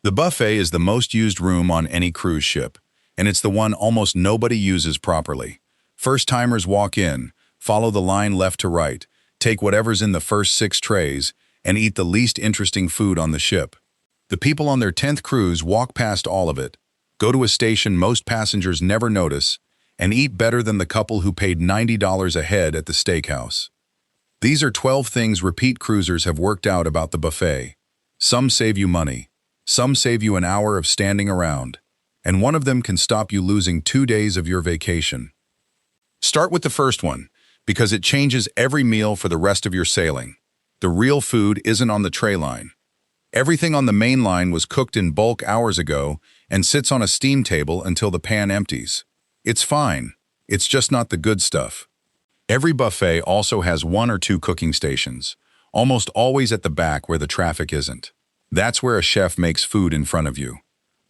The buffet is the most used room on any cruise ship, and it's the one almost nobody uses properly. First-timers walk in, follow the line left to right, take whatever's in the first 6 trays, and eat the least interesting food on the ship. The people on their 10th cruise walk past all of it, go to a station most passengers never notice, and eat better than the couple who paid $90 a head at the steakhouse. These are 12 things repeat cruisers have worked out about the buffet. Some save you money. Some save you an hour of standing around, and one of them can stop you losing 2 days of your vacation. Start with the first one, because it changes every meal for the rest of your sailing. The real food isn't on the tray line. Everything on the main line was cooked in bulk hours ago and sits on a steam table until the pan empties. It's fine. It's just not the good stuff. Every buffet also has 1 or 2 cooking stations, almost always at the back where the traffic isn't. That's where a chef makes food in front of you.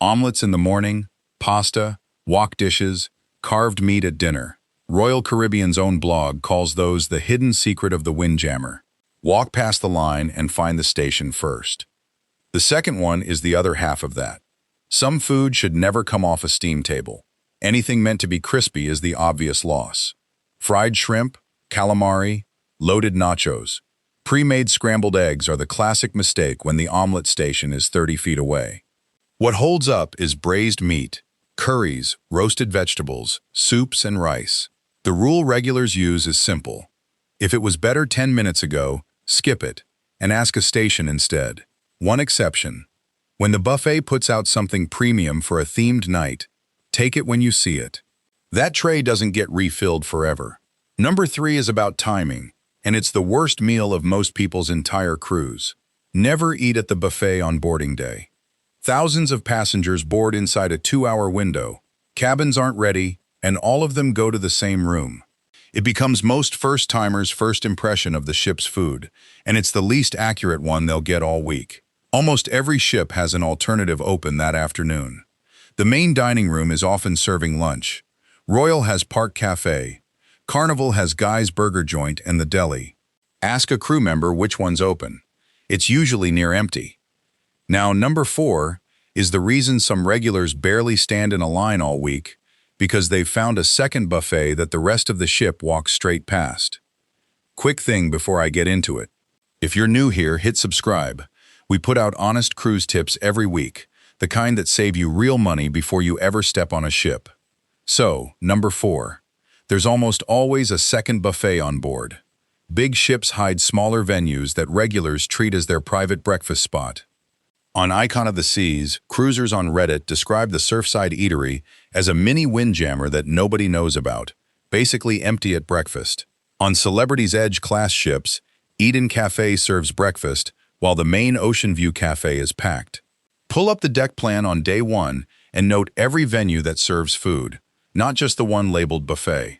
Omelets in the morning, pasta, wok dishes, carved meat at dinner. Royal Caribbean's own blog calls those the hidden secret of the Windjammer. Walk past the line and find the station first. The second one is the other half of that. Some food should never come off a steam table. Anything meant to be crispy is the obvious loss. Fried shrimp, calamari, loaded nachos. Pre-made scrambled eggs are the classic mistake when the omelet station is 30 feet away. What holds up is braised meat, curries, roasted vegetables, soups, and rice. The rule regulars use is simple. If it was better 10 minutes ago, skip it and ask a station instead. One exception. When the buffet puts out something premium for a themed night, take it when you see it. That tray doesn't get refilled forever. Number 3 is about timing, and it's the worst meal of most people's entire cruise. Never eat at the buffet on boarding day. Thousands of passengers board inside a 2-hour window. Cabins aren't ready, and all of them go to the same room. It becomes most first-timers' first impression of the ship's food, and it's the least accurate one they'll get all week. Almost every ship has an alternative open that afternoon. The main dining room is often serving lunch. Royal has Park Cafe. Carnival has Guy's Burger Joint and the deli. Ask a crew member which one's open. It's usually near empty. Now, number 4 is the reason some regulars barely stand in a line all week, because they've found a second buffet that the rest of the ship walks straight past. Quick thing before I get into it. If you're new here, hit subscribe. We put out honest cruise tips every week, the kind that save you real money before you ever step on a ship. So, number 4. There's almost always a second buffet on board. Big ships hide smaller venues that regulars treat as their private breakfast spot. On Icon of the Seas, cruisers on Reddit describe the Surfside Eatery as a mini Windjammer that nobody knows about, basically empty at breakfast. On Celebrity's Edge class ships, Eden Cafe serves breakfast, while the main Ocean View Cafe is packed. Pull up the deck plan on day 1 and note every venue that serves food, not just the one labeled buffet.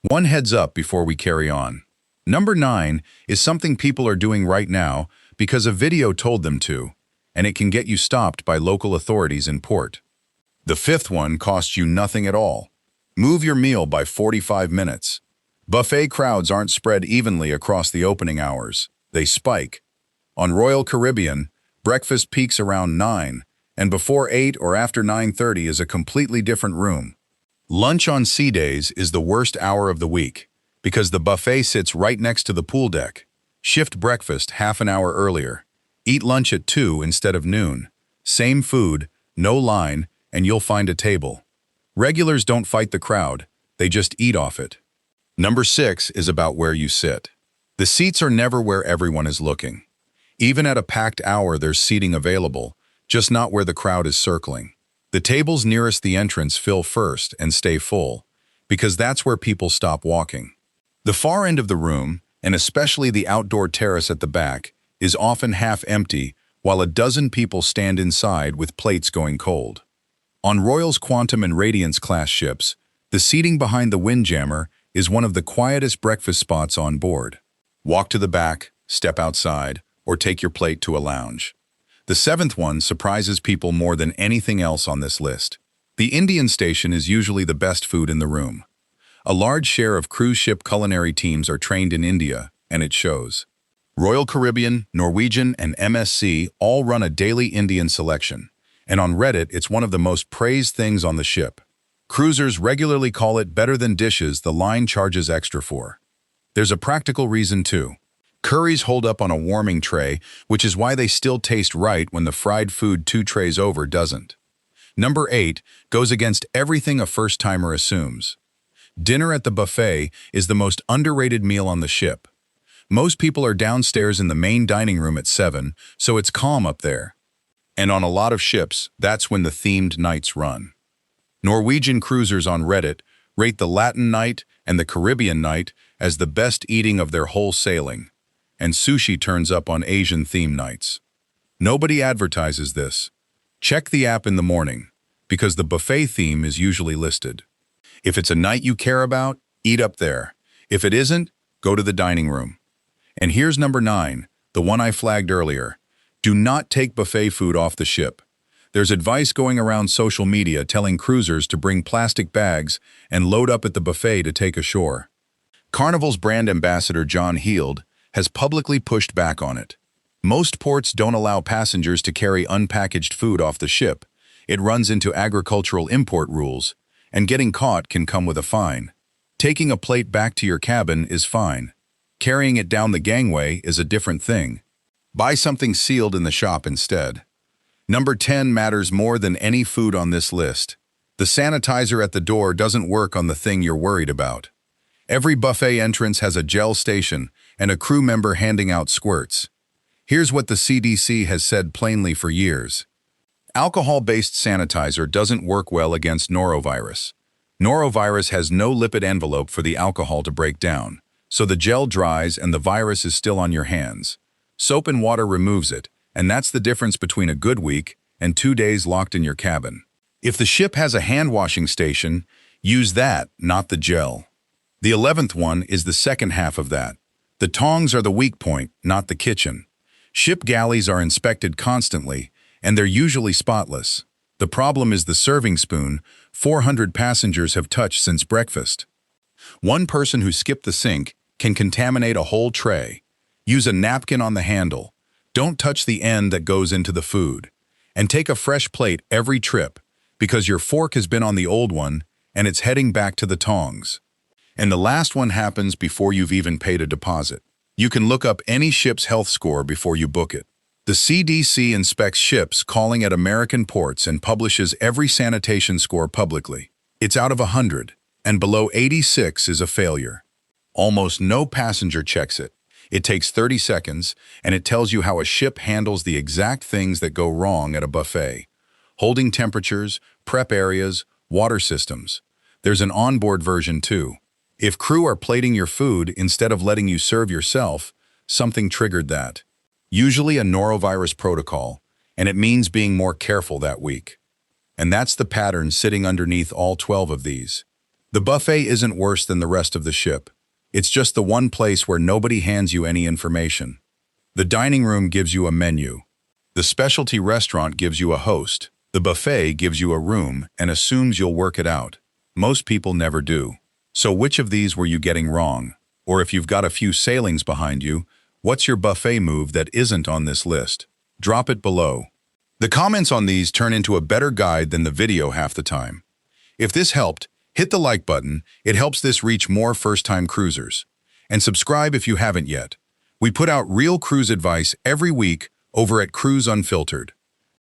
One heads up before we carry on. Number 9 is something people are doing right now because a video told them to, and it can get you stopped by local authorities in port. The 5th one costs you nothing at all. Move your meal by 45 minutes. Buffet crowds aren't spread evenly across the opening hours. They spike. On Royal Caribbean, breakfast peaks around 9, and before 8 or after 9:30 is a completely different room. Lunch on sea days is the worst hour of the week, because the buffet sits right next to the pool deck. Shift breakfast half an hour earlier. Eat lunch at 2 instead of noon. Same food, no line, and you'll find a table. Regulars don't fight the crowd, they just eat off it. Number 6 is about where you sit. The seats are never where everyone is looking. Even at a packed hour, there's seating available, just not where the crowd is circling. The tables nearest the entrance fill first and stay full, because that's where people stop walking. The far end of the room, and especially the outdoor terrace at the back, is often half empty, while a dozen people stand inside with plates going cold. On Royal's Quantum and Radiance class ships, the seating behind the Windjammer is one of the quietest breakfast spots on board. Walk to the back, step outside, or take your plate to a lounge. The 7th one surprises people more than anything else on this list. The Indian station is usually the best food in the room. A large share of cruise ship culinary teams are trained in India, and it shows. Royal Caribbean, Norwegian, and MSC all run a daily Indian selection. and on Reddit it's one of the most praised things on the ship. Cruisers regularly call it better than dishes the line charges extra for. There's a practical reason too. Curries hold up on a warming tray, which is why they still taste right when the fried food 2 trays over doesn't. Number 8 goes against everything a first-timer assumes. Dinner at the buffet is the most underrated meal on the ship. Most people are downstairs in the main dining room at 7, so it's calm up there. And on a lot of ships, that's when the themed nights run. Norwegian cruisers on Reddit rate the Latin night and the Caribbean night as the best eating of their whole sailing, and sushi turns up on Asian theme nights. Nobody advertises this. Check the app in the morning, because the buffet theme is usually listed. If it's a night you care about, eat up there. If it isn't, go to the dining room. And here's number 9, the one I flagged earlier. Do not take buffet food off the ship. There's advice going around social media telling cruisers to bring plastic bags and load up at the buffet to take ashore. Carnival's brand ambassador John Heald has publicly pushed back on it. Most ports don't allow passengers to carry unpackaged food off the ship. It runs into agricultural import rules, and getting caught can come with a fine. Taking a plate back to your cabin is fine. Carrying it down the gangway is a different thing. Buy something sealed in the shop instead. Number 10 matters more than any food on this list. The sanitizer at the door doesn't work on the thing you're worried about. Every buffet entrance has a gel station and a crew member handing out squirts. Here's what the CDC has said plainly for years. Alcohol-based sanitizer doesn't work well against norovirus. Norovirus has no lipid envelope for the alcohol to break down, so the gel dries and the virus is still on your hands. Soap and water removes it, and that's the difference between a good week and 2 days locked in your cabin. If the ship has a hand-washing station, use that, not the gel. The 11th one is the second half of that. The tongs are the weak point, not the kitchen. Ship galleys are inspected constantly, and they're usually spotless. The problem is the serving spoon 400 passengers have touched since breakfast. One person who skipped the sink can contaminate a whole tray. Use a napkin on the handle. Don't touch the end that goes into the food. And take a fresh plate every trip, because your fork has been on the old one and it's heading back to the tongs. And the last one happens before you've even paid a deposit. You can look up any ship's health score before you book it. The CDC inspects ships calling at American ports and publishes every sanitation score publicly. It's out of 100, and below 86 is a failure. Almost no passenger checks it. It takes 30 seconds, and it tells you how a ship handles the exact things that go wrong at a buffet. Holding temperatures, prep areas, water systems. There's an onboard version too. If crew are plating your food instead of letting you serve yourself, something triggered that. Usually a norovirus protocol, and it means being more careful that week. And that's the pattern sitting underneath all 12 of these. The buffet isn't worse than the rest of the ship. It's just the one place where nobody hands you any information. The dining room gives you a menu. The specialty restaurant gives you a host. The buffet gives you a room and assumes you'll work it out. Most people never do. So which of these were you getting wrong? Or if you've got a few sailings behind you, what's your buffet move that isn't on this list? Drop it below. The comments on these turn into a better guide than the video half the time. If this helped, hit the like button. It helps this reach more first-time cruisers. And subscribe if you haven't yet. We put out real cruise advice every week over at Cruise Unfiltered.